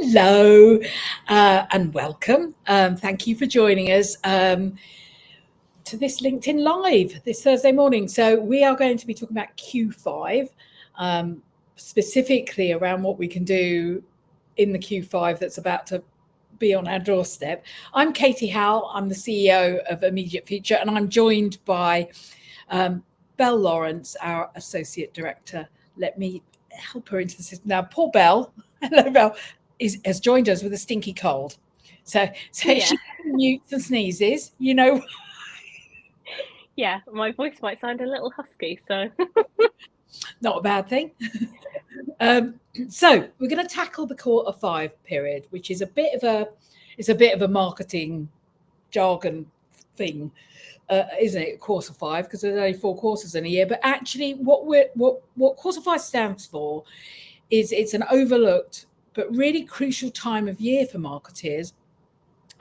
Hello and welcome. Thank you for joining us to this LinkedIn Live this Thursday morning. So we are going to be talking about Q5, specifically around what we can do in the Q5 that's about to be on our doorstep. I'm Katy Howell. I'm the CEO of Immediate Future, and I'm joined by Belle Lawrence, our Associate Director. Let me help her into the system. Now, poor Belle, hello Belle, has joined us with a stinky cold. So if she mutes and sneezes, you know. Yeah, my voice might sound a little husky, so. Not a bad thing. So we're going to tackle the Q5 period, which is a bit of a marketing jargon thing, isn't it? Q5, because there's only 4 quarters in a year. But actually, what Q5 stands for is it's an overlooked but really crucial time of year for marketeers,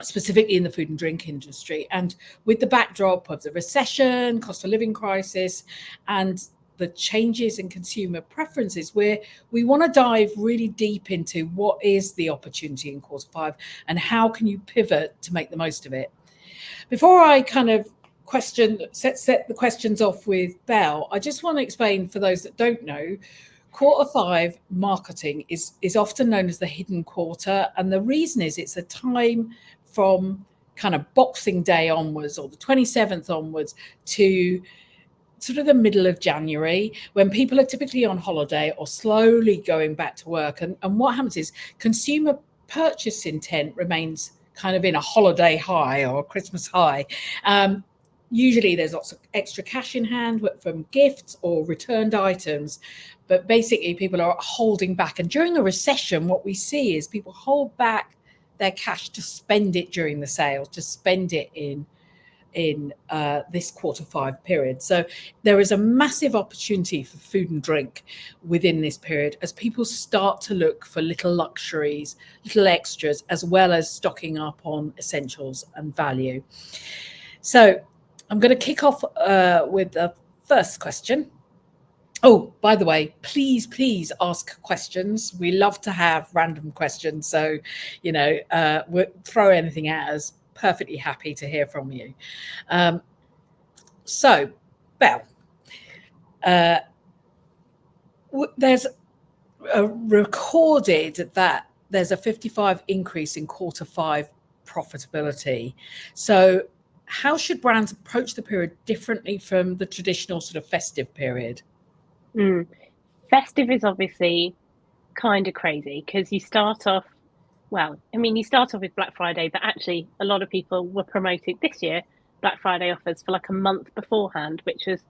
specifically in the food and drink industry, and with the backdrop of the recession, cost of living crisis, and the changes in consumer preferences, where we want to dive really deep into what is the opportunity in Q5 and how can you pivot to make the most of it. Before I kind of set the questions off with Belle, I just want to explain for those that don't know, Q5 marketing is often known as the hidden quarter, and the reason is it's a time from kind of Boxing Day onwards, or the 27th onwards, to sort of the middle of January, when people are typically on holiday or slowly going back to work. And what happens is consumer purchase intent remains kind of in a holiday high or a Christmas high. Usually there's lots of extra cash in hand from gifts or returned items, but basically people are holding back. And during a recession, what we see is people hold back their cash to spend it during the sale, to spend it in this Q5 period. So there is a massive opportunity for food and drink within this period as people start to look for little luxuries, little extras, as well as stocking up on essentials and value. So I'm going to kick off with the first question. Oh, by the way, please ask questions. We love to have random questions. So, we'll throw anything at us. Perfectly happy to hear from you. So, Belle, there's recorded that there's a 55 increase in Q5 profitability. So how should brands approach the period differently from the traditional sort of festive period? Festive is obviously kind of crazy because you start off with Black Friday, but actually a lot of people were promoting this year Black Friday offers for like a month beforehand, which was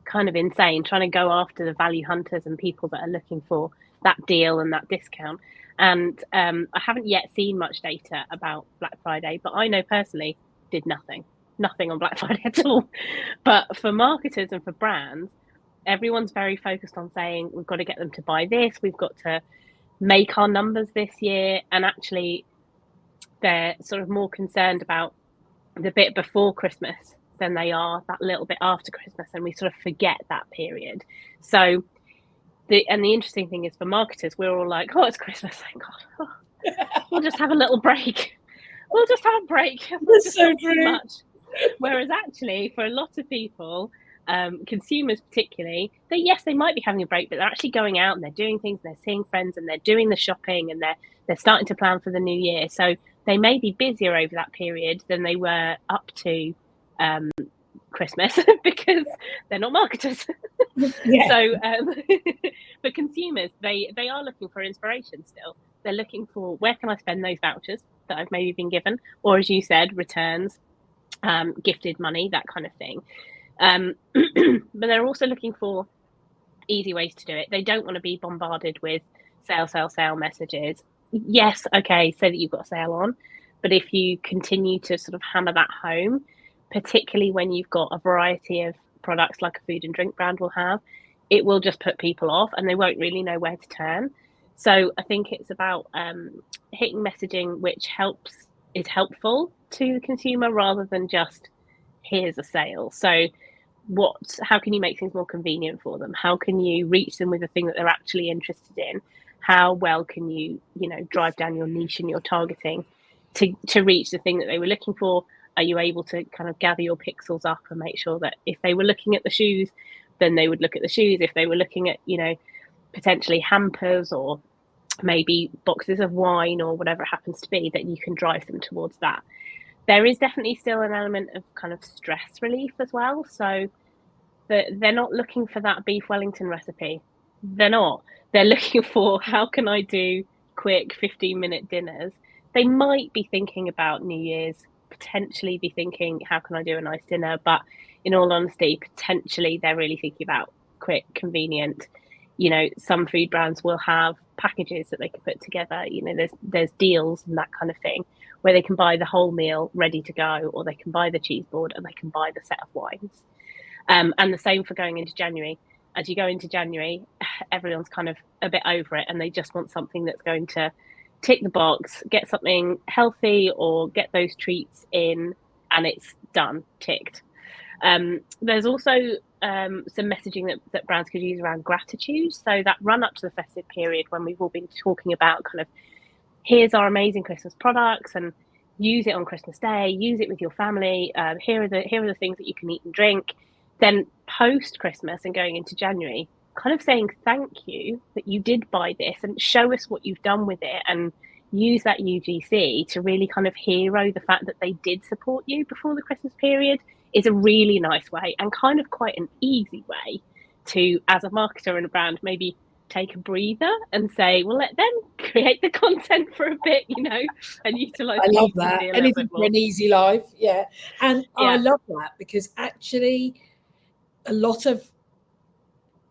kind of insane, trying to go after the value hunters and people that are looking for that deal and that discount. And I haven't yet seen much data about Black Friday, but I know personally did nothing on Black Friday at all. But for marketers and for brands, everyone's very focused on saying we've got to get them to buy this, we've got to make our numbers this year. And actually they're sort of more concerned about the bit before Christmas than they are that little bit after Christmas, and we sort of forget that period. So the interesting thing is, for marketers, we're all like, oh, it's Christmas, thank God. We'll just have a little break. That's so true. Much. Whereas actually for a lot of people, consumers particularly, they might be having a break, but they're actually going out and they're doing things, and they're seeing friends, and they're doing the shopping, and they're starting to plan for the new year. So they may be busier over that period than they were up to Christmas because they're not marketers. Yeah. So for consumers, they are looking for inspiration still. They're looking for, where can I spend those vouchers that I've maybe been given, or as you said, returns, gifted money, that kind of thing. But they're also looking for easy ways to do it. They don't want to be bombarded with sale messages. Yes, okay, say that you've got a sale on, but if you continue to sort of hammer that home, particularly when you've got a variety of products like a food and drink brand will have, it will just put people off and they won't really know where to turn. So I think it's about hitting messaging which is helpful to the consumer rather than just here's a sale. So how can you make things more convenient for them? How can you reach them with the thing that they're actually interested in? how well can you, drive down your niche and your targeting to reach the thing that they were looking for? Are you able to kind of gather your pixels up and make sure that if they were looking at the shoes, then they would look at the shoes? If they were looking at, potentially hampers or maybe boxes of wine or whatever it happens to be, that you can drive them towards that. There is definitely still an element of kind of stress relief as well. So they're not looking for that beef Wellington recipe. They're not. They're looking for, how can I do quick 15-minute dinners? They might be thinking about New Year's, potentially be thinking, how can I do a nice dinner? But in all honesty, potentially they're really thinking about quick, convenient. Some food brands will have packages that they can put together. There's deals and that kind of thing, where they can buy the whole meal ready to go, or they can buy the cheese board and they can buy the set of wines. And the same for going into January. As you go into January, everyone's kind of a bit over it, and they just want something that's going to tick the box, get something healthy or get those treats in, and it's done, ticked. There's also some messaging that brands could use around gratitude. So that run up to the festive period, when we've all been talking about kind of, here's our amazing Christmas products, and use it on Christmas Day, use it with your family. Here are the things that you can eat and drink. Then post Christmas and going into January, kind of saying thank you that you did buy this, and show us what you've done with it, and use that UGC to really kind of hero the fact that they did support you before the Christmas period, is a really nice way, and kind of quite an easy way to, as a marketer and a brand, maybe take a breather and say, well, let them create the content for a bit, and utilize. I love that. Anything for an easy life. Yeah. And yeah. I love that, because actually a lot of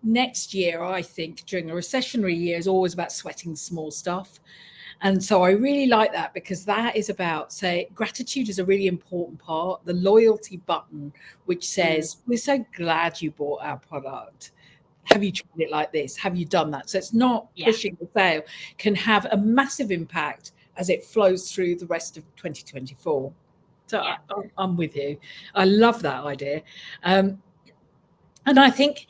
next year, I think, during a recessionary year, is always about sweating small stuff. And so I really like that, because that is about, say, gratitude is a really important part. The loyalty button, which says, we're so glad you bought our product. Have you tried it like this? Have you done that? So it's not pushing the sale, can have a massive impact as it flows through the rest of 2024. So I'm with you. I love that idea. And I think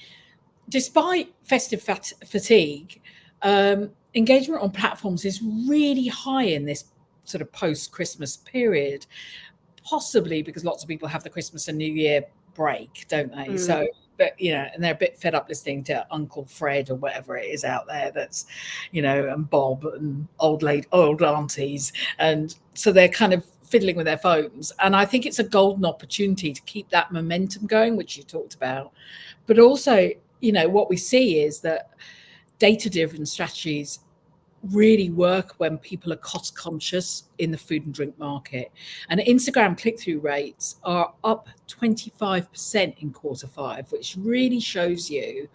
despite festive fatigue, engagement on platforms is really high in this sort of post-Christmas period, possibly because lots of people have the Christmas and New Year break, don't they? So, but and they're a bit fed up listening to Uncle Fred or whatever it is out there, that's and Bob and old aunties, and so they're kind of fiddling with their phones. And I think it's a golden opportunity to keep that momentum going, which you talked about. But also, what we see is that data-driven strategies really work when people are cost conscious in the food and drink market. And Instagram click-through rates are up 25% in Q5, which really shows you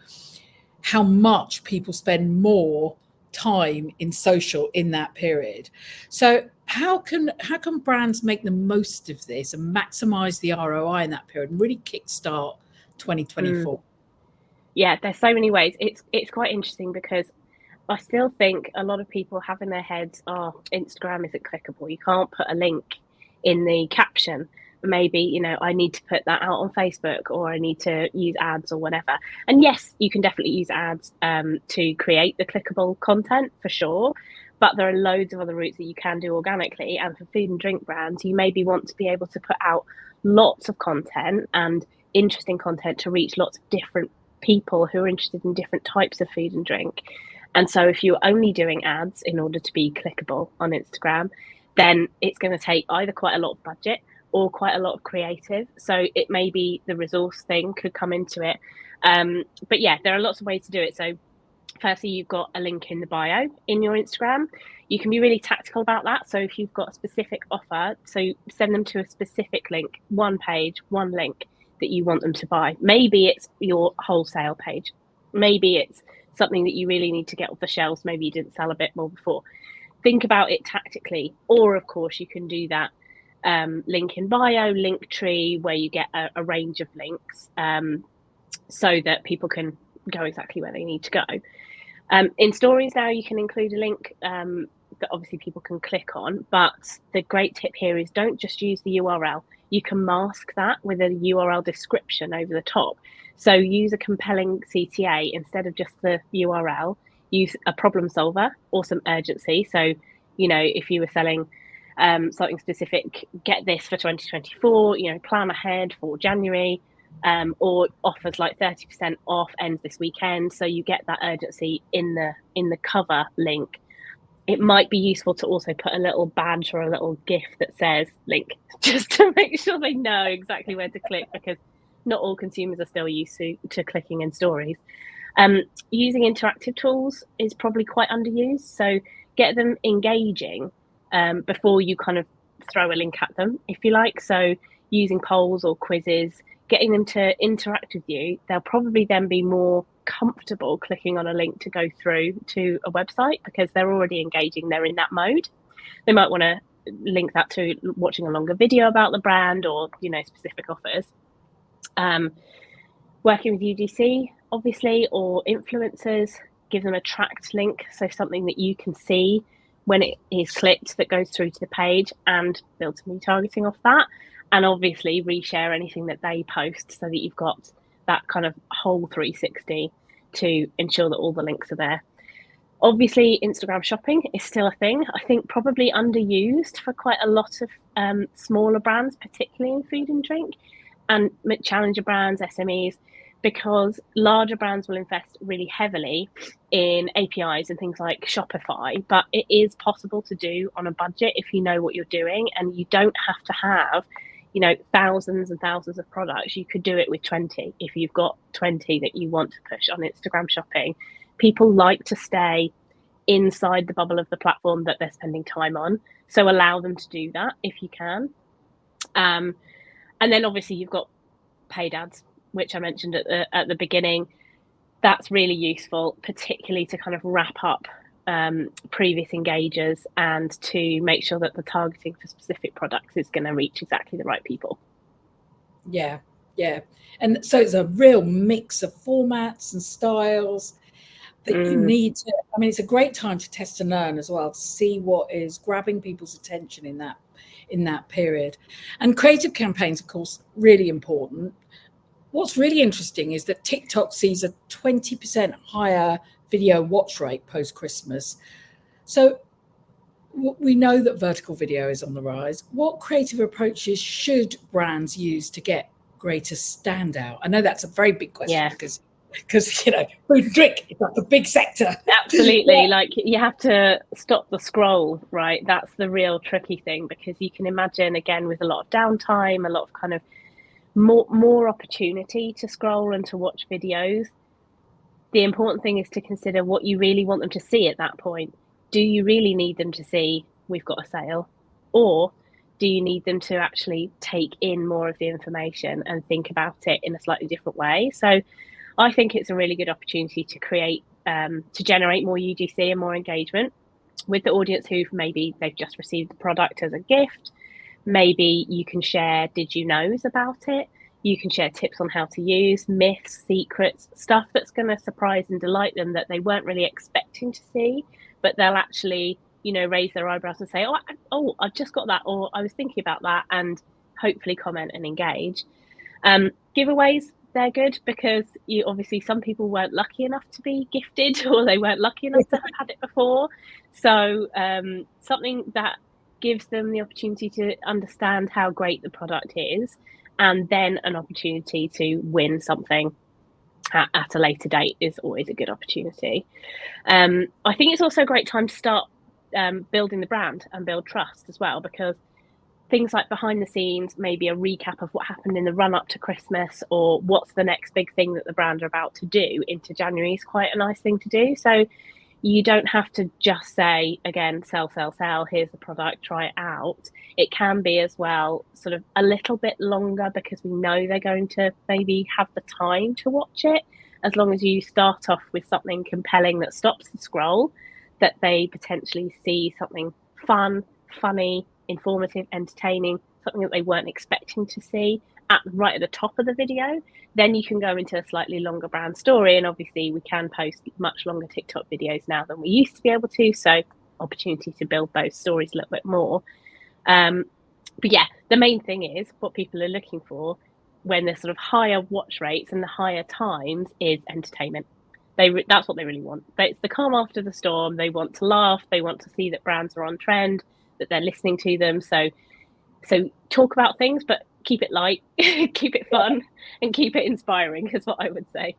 how much people spend more time in social in that period. So how can brands make the most of this and maximize the ROI in that period and really kickstart 2024? Yeah, there's so many ways. It's quite interesting, because I still think a lot of people have in their heads, Instagram isn't clickable. You can't put a link in the caption. Maybe, I need to put that out on Facebook, or I need to use ads or whatever. And yes, you can definitely use ads to create the clickable content for sure. But there are loads of other routes that you can do organically. And for food and drink brands, you maybe want to be able to put out lots of content and interesting content to reach lots of different people who are interested in different types of food and drink. And so if you're only doing ads in order to be clickable on Instagram, then it's going to take either quite a lot of budget or quite a lot of creative. So it may be the resource thing could come into it. But yeah, there are lots of ways to do it. So firstly, you've got a link in the bio in your Instagram. You can be really tactical about that. So if you've got a specific offer, so send them to a specific link, one page, one link that you want them to buy. Maybe it's your wholesale page. Maybe it's something that you really need to get off the shelves. Maybe you didn't sell a bit more before. Think about it tactically. Or of course you can do that link in bio, link tree, where you get a range of links so that people can go exactly where they need to go. In stories now, you can include a link that obviously people can click on, but the great tip here is don't just use the URL. You can mask that with a URL description over the top. So use a compelling CTA instead of just the URL. use a problem solver or some urgency. So, if you were selling something specific, get this for 2024, plan ahead for January, or offers like 30% off, ends this weekend. So you get that urgency in the cover link. It might be useful to also put a little badge or a little GIF that says link, just to make sure they know exactly where to click, because not all consumers are still used to clicking in stories. Using interactive tools is probably quite underused. So get them engaging before you kind of throw a link at them, if you like. So using polls or quizzes, getting them to interact with you, they'll probably then be more comfortable clicking on a link to go through to a website because they're already engaging, they're in that mode. They might want to link that to watching a longer video about the brand or specific offers. Working with UGC, obviously, or influencers, give them a tracked link, so something that you can see when it is clicked that goes through to the page, and build some retargeting off that. And obviously reshare anything that they post so that you've got that kind of whole 360 to ensure that all the links are there. Obviously, Instagram shopping is still a thing. I think probably underused for quite a lot of smaller brands, particularly in food and drink, and challenger brands, SMEs, because larger brands will invest really heavily in APIs and things like Shopify, but it is possible to do on a budget if you know what you're doing, and you don't have to have thousands and thousands of products. You could do it with 20 if you've got 20 that you want to push on Instagram shopping. People like to stay inside the bubble of the platform that they're spending time on, so allow them to do that if you can. And then obviously you've got paid ads, which I mentioned at the beginning. That's really useful, particularly to kind of wrap up previous engagers and to make sure that the targeting for specific products is going to reach exactly the right people. Yeah. And so it's a real mix of formats and styles that you need to, it's a great time to test and learn as well, to see what is grabbing people's attention in that period. And creative campaigns, of course, really important. What's really interesting is that TikTok sees a 20% higher video watch rate post-Christmas. So we know that vertical video is on the rise. What creative approaches should brands use to get greater standout? I know that's a very big question because food and drink is like a big sector. Absolutely. Like, you have to stop the scroll, right? That's the real tricky thing, because you can imagine, again, with a lot of downtime, a lot of kind of more opportunity to scroll and to watch videos. The important thing is to consider what you really want them to see at that point. Do you really need them to see we've got a sale, or do you need them to actually take in more of the information and think about it in a slightly different way? So I think it's a really good opportunity to create to generate more UGC and more engagement with the audience who maybe they've just received the product as a gift. Maybe you can share did you knows about it. You can share tips on how to use, myths, secrets, stuff that's going to surprise and delight them that they weren't really expecting to see, but they'll actually, raise their eyebrows and say, oh, I've just got that, or I was thinking about that, and hopefully comment and engage. Giveaways, they're good because some people weren't lucky enough to be gifted, or they weren't lucky enough to have had it before. So something that gives them the opportunity to understand how great the product is, and then an opportunity to win something at a later date is always a good opportunity. I think it's also a great time to start building the brand and build trust as well, because things like behind the scenes, maybe a recap of what happened in the run up to Christmas, or what's the next big thing that the brand are about to do into January, is quite a nice thing to do. So you don't have to just say, again, sell, here's the product, try it out. It can be as well sort of a little bit longer, because we know they're going to maybe have the time to watch it. As long as you start off with something compelling that stops the scroll, that they potentially see something fun, funny, informative, entertaining, something that they weren't expecting to see right at the top of the video, then you can go into a slightly longer brand story. And obviously we can post much longer TikTok videos now than we used to be able to, so opportunity to build those stories a little bit more. But yeah, the main thing is what people are looking for when there's sort of higher watch rates and the higher times is entertainment. That's what they really want. It's the calm after the storm. They want to laugh. They want to see that brands are on trend, that they're listening to them. So talk about things, but keep it light, keep it fun, and keep it inspiring is what I would say.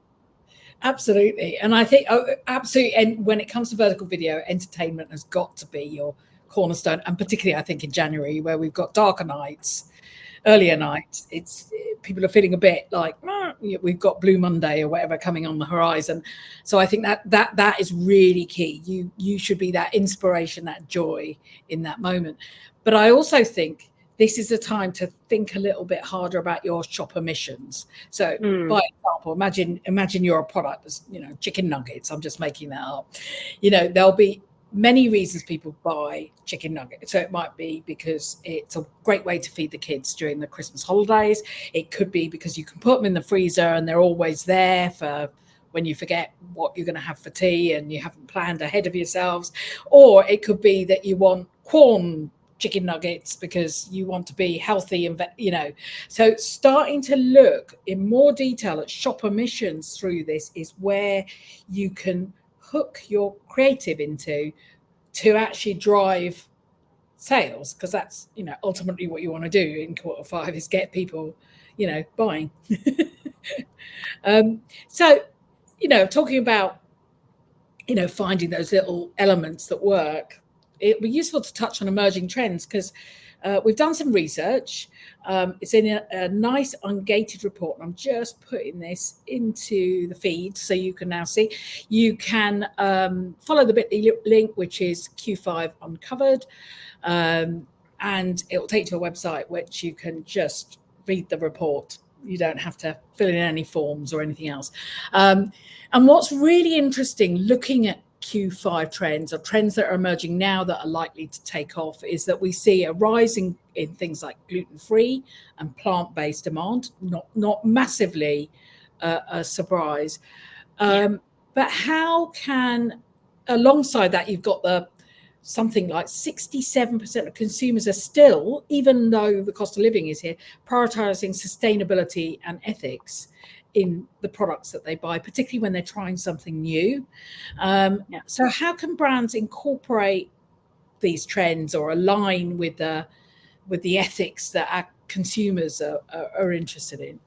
Absolutely. And I think absolutely. And when it comes to vertical video, entertainment has got to be your cornerstone. And particularly, I think in January, where we've got darker nights, earlier nights, people are feeling a bit like we've got Blue Monday or whatever coming on the horizon. So I think that is really key. You should be that inspiration, that joy in that moment. But I also think this is a time to think a little bit harder about your shopper missions. So, by example, imagine you're a product that's, chicken nuggets. I'm just making that up. There'll be many reasons people buy chicken nuggets. So it might be because it's a great way to feed the kids during the Christmas holidays. It could be because you can put them in the freezer and they're always there for when you forget what you're going to have for tea and you haven't planned ahead of yourselves. Or it could be that you want corn chicken nuggets because you want to be healthy and so starting to look in more detail at shopper missions through this is where you can hook your creative into to actually drive sales, because that's ultimately what you want to do in Q5 is get people buying. So talking about finding those little elements that work, it would be useful to touch on emerging trends because we've done some research. It's in a nice ungated report. I'm just putting this into the feed so you can now see. You can follow the bit.ly link, which is Q5 Uncovered, and it will take you to a website which you can just read the report. You don't have to fill in any forms or anything else. And what's really interesting looking at Q5 trends or trends that are emerging now that are likely to take off is that we see a rise in things like gluten-free and plant-based demand, not massively a surprise. But how can, alongside that, you've got something like 67% of consumers are still, even though the cost of living is here, prioritizing sustainability and ethics in the products that they buy, particularly when they're trying something new. So how can brands incorporate these trends or align with the ethics that our consumers are interested in?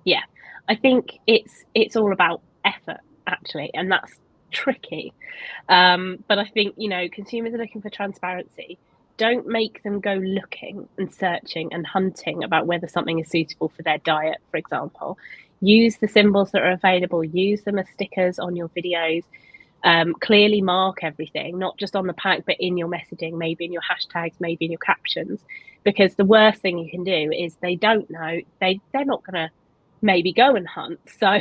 Yeah, I think it's all about effort, actually, and that's tricky. But I think, consumers are looking for transparency. Don't make them go looking and searching and hunting about whether something is suitable for their diet, for example. Use the symbols that are available, use them as stickers on your videos. Clearly mark everything, not just on the pack, but in your messaging, maybe in your hashtags, maybe in your captions. Because the worst thing you can do is they don't know, they're not going to maybe go and hunt. So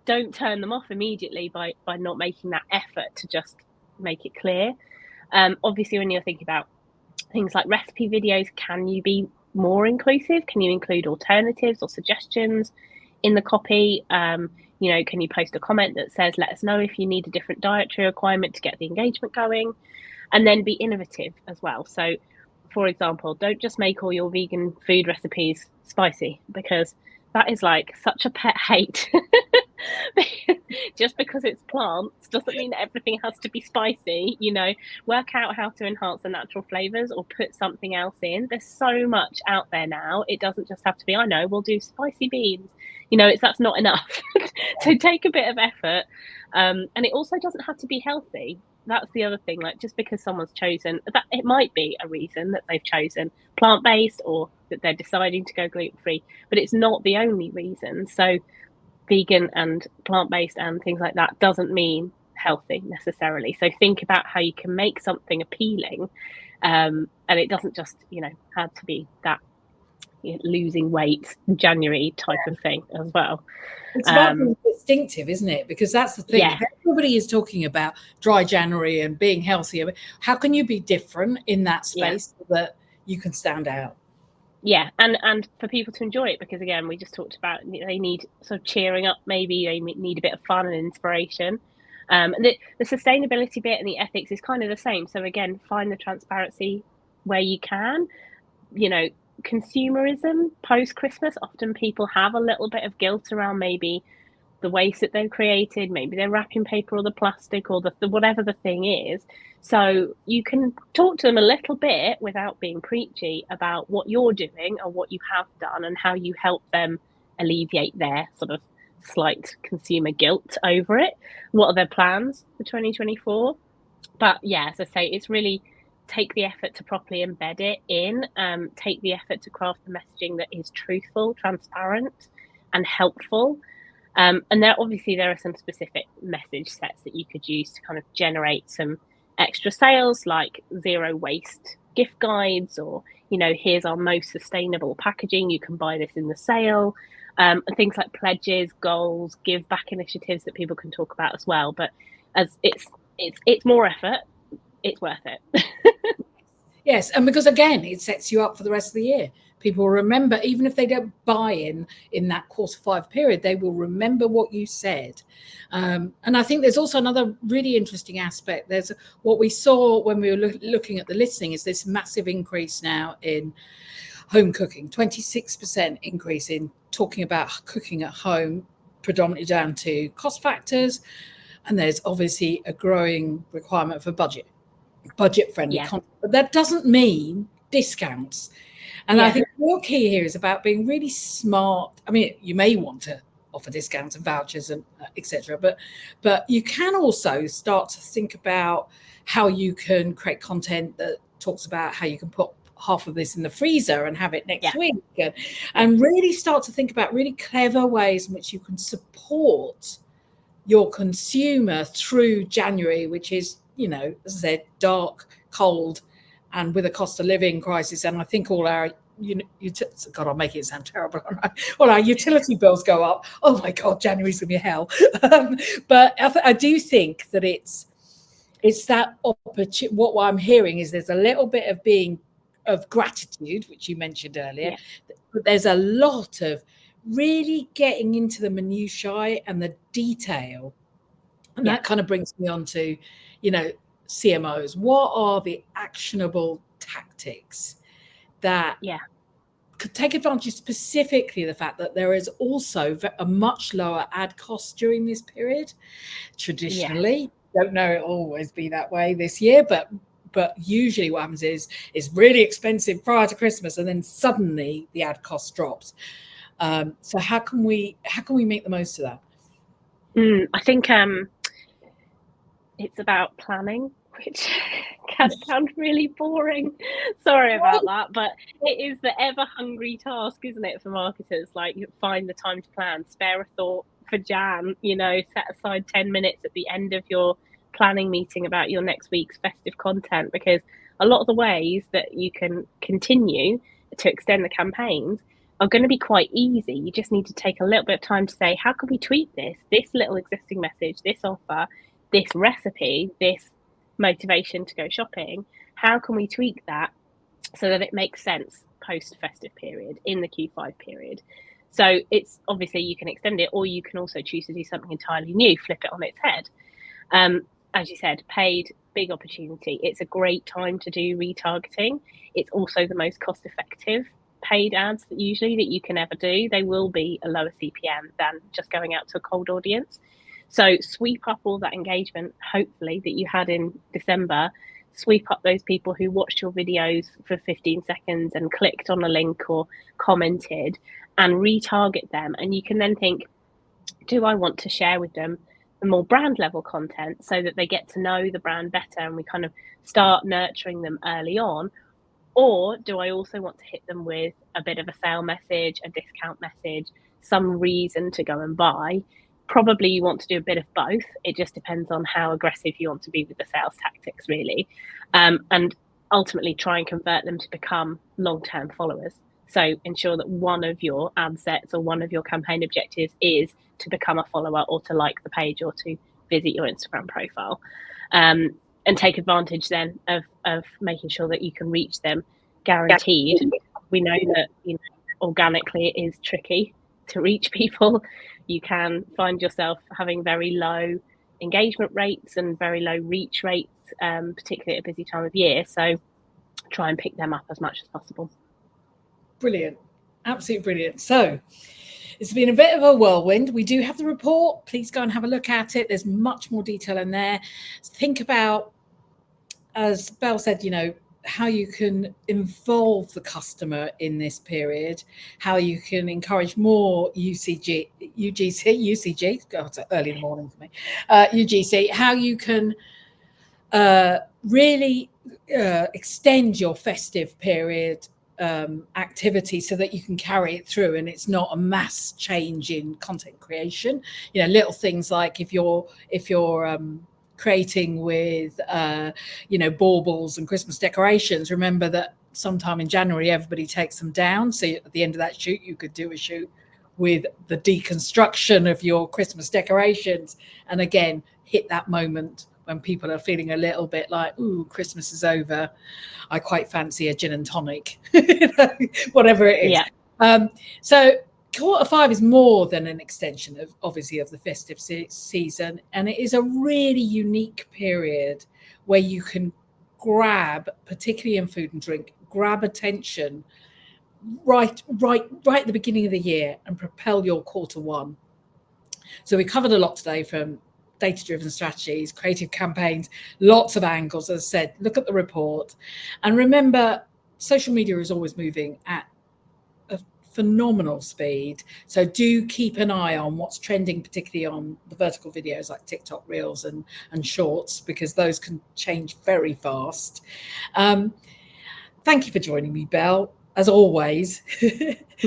don't turn them off immediately by not making that effort to just make it clear. Obviously, when you're thinking about things like recipe videos, can you be more inclusive? Can you include alternatives or suggestions in the copy? Can you post a comment that says, let us know if you need a different dietary requirement to get the engagement going? And then be innovative as well. So, for example, don't just make all your vegan food recipes spicy, because that is like such a pet hate. Just because it's plants doesn't mean that everything has to be spicy. Work out how to enhance the natural flavors or put something else in. There's so much out there now. It doesn't just have to be, I know, we'll do spicy beans. That's not enough. So take a bit of effort. And it also doesn't have to be healthy. That's the other thing. Like, just because someone's chosen that, it might be a reason that they've chosen plant-based or that they're deciding to go gluten-free, but it's not the only reason. So vegan and plant-based and things like that doesn't mean healthy necessarily. So think about how you can make something appealing, and it doesn't just have to be that losing weight January type of thing as well. It's about being distinctive, isn't it? Because that's the thing. Yeah. Everybody is talking about dry January and being healthier. How can you be different in that space so that you can stand out? Yeah, and for people to enjoy it, because again, we just talked about they need sort of cheering up, maybe they need a bit of fun and inspiration. And the sustainability bit and the ethics is kind of the same. So again, find the transparency where you can. Consumerism post-Christmas, often people have a little bit of guilt around maybe the waste that they've created, maybe their wrapping paper or the plastic or the whatever the thing is. So you can talk to them a little bit without being preachy about what you're doing or what you have done and how you help them alleviate their sort of slight consumer guilt over it. What are their plans for 2024? But yeah, as I say, it's really take the effort to properly embed it in, take the effort to craft the messaging that is truthful, transparent, and helpful. And there are some specific message sets that you could use to kind of generate some extra sales, like zero waste gift guides, or, you know, here's our most sustainable packaging, you can buy this in the sale, and things like pledges, goals, give back initiatives that people can talk about as well. But as it's more effort, it's worth it. Yes, and because again, it sets you up for the rest of the year. People will remember, even if they don't buy in that Q5 period, they will remember what you said. And I think there's also another really interesting aspect. There's what we saw when we were looking at the listing is this massive increase now in home cooking, 26% increase in talking about cooking at home, predominantly down to cost factors. And there's obviously a growing requirement for budget-friendly content. But that doesn't mean discounts. And I think the real key here is about being really smart. I mean, you may want to offer discounts and vouchers and etc. But you can also start to think about how you can create content that talks about how you can put half of this in the freezer and have it next week, and really start to think about really clever ways in which you can support your consumer through January, which is, you know, as I said, dark, cold, and with a cost of living crisis. And I think all our, God, I'm making it sound terrible. All our utility bills go up. Oh my God, January's gonna be hell. But I do think that it's that opportunity. What I'm hearing is there's a little bit of gratitude, which you mentioned earlier, but there's a lot of really getting into the minutiae and the detail. And that kind of brings me on to, you know, CMOs. What are the actionable tactics that could take advantage specifically of the fact that there is also a much lower ad cost during this period? Traditionally, don't know it'll always be that way this year, but usually what happens is it's really expensive prior to Christmas, and then suddenly the ad cost drops. So how can we make the most of that? I think it's about planning, which can sound really boring. Sorry about that, but it is the ever hungry task, isn't it, for marketers? Like, you find the time to plan, spare a thought for Jan, you know, set aside 10 minutes at the end of your planning meeting about your next week's festive content, because a lot of the ways that you can continue to extend the campaigns are going to be quite easy. You just need to take a little bit of time to say, how can we tweak this little existing message, this offer, this recipe, this motivation to go shopping? How can we tweak that so that it makes sense post-festive period, in the Q5 period? So it's obviously, you can extend it, or you can also choose to do something entirely new, flip it on its head. As you said, paid, big opportunity. It's a great time to do retargeting. It's also the most cost-effective paid ads that you can ever do. They will be a lower CPM than just going out to a cold audience. So sweep up all that engagement, hopefully, that you had in December. Sweep up those people who watched your videos for 15 seconds and clicked on a link or commented, and retarget them. And you can then think, do I want to share with them the more brand level content so that they get to know the brand better and we kind of start nurturing them early on? Or do I also want to hit them with a bit of a sale message, a discount message, some reason to go and buy? Probably you want to do a bit of both. It just depends on how aggressive you want to be with the sales tactics, really. And ultimately try and convert them to become long-term followers. So ensure that one of your ad sets or one of your campaign objectives is to become a follower, or to like the page, or to visit your Instagram profile. And take advantage then of making sure that you can reach them guaranteed. We know that, you know, organically it is tricky to reach people. You can find yourself having very low engagement rates and very low reach rates, particularly at a busy time of year. So try and pick them up as much as possible. Brilliant. Absolutely brilliant. So It's been a bit of a whirlwind. We do have the report. Please go and have a look at it. There's much more detail in there. Think about, as Belle said, how you can involve the customer in this period, how you can encourage more UGC, God, it's early in the morning for me, UGC, how you can really extend your festive period activity so that you can carry it through and it's not a mass change in content creation. Little things like if you're creating with baubles and Christmas decorations, remember that sometime in January everybody takes them down, so at the end of that shoot you could do a shoot with the deconstruction of your Christmas decorations, and again hit that moment when people are feeling a little bit like, ooh, Christmas is over, I quite fancy a gin and tonic, whatever it is. Yeah. So Q5 is more than an extension of, obviously, of the festive season, and it is a really unique period where you can grab, particularly in food and drink, grab attention right at the beginning of the year and propel your Q1. So we covered a lot today, from data-driven strategies, creative campaigns, lots of angles. As I said, look at the report. And remember, social media is always moving at a phenomenal speed. So do keep an eye on what's trending, particularly on the vertical videos like TikTok Reels and Shorts, because those can change very fast. Thank you for joining me, Belle. As always,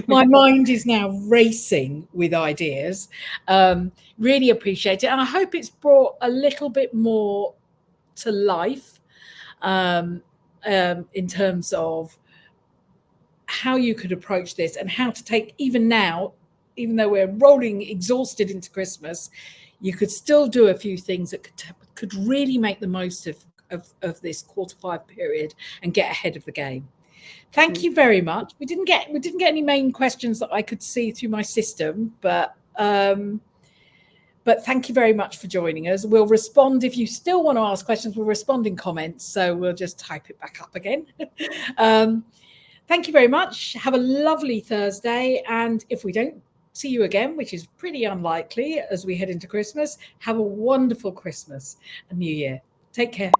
my mind is now racing with ideas. Really appreciate it. And I hope it's brought a little bit more to life in terms of how you could approach this and how to take, even now, even though we're rolling exhausted into Christmas, you could still do a few things that could really make the most of this Q5 period and get ahead of the game. Thank you very much. We didn't get any main questions that I could see through my system, but thank you very much for joining us. We'll respond if you still want to ask questions. We'll respond in comments, so we'll just type it back up again. Thank you very much. Have a lovely Thursday, and if we don't see you again, which is pretty unlikely as we head into Christmas, have a wonderful Christmas and New Year. Take care.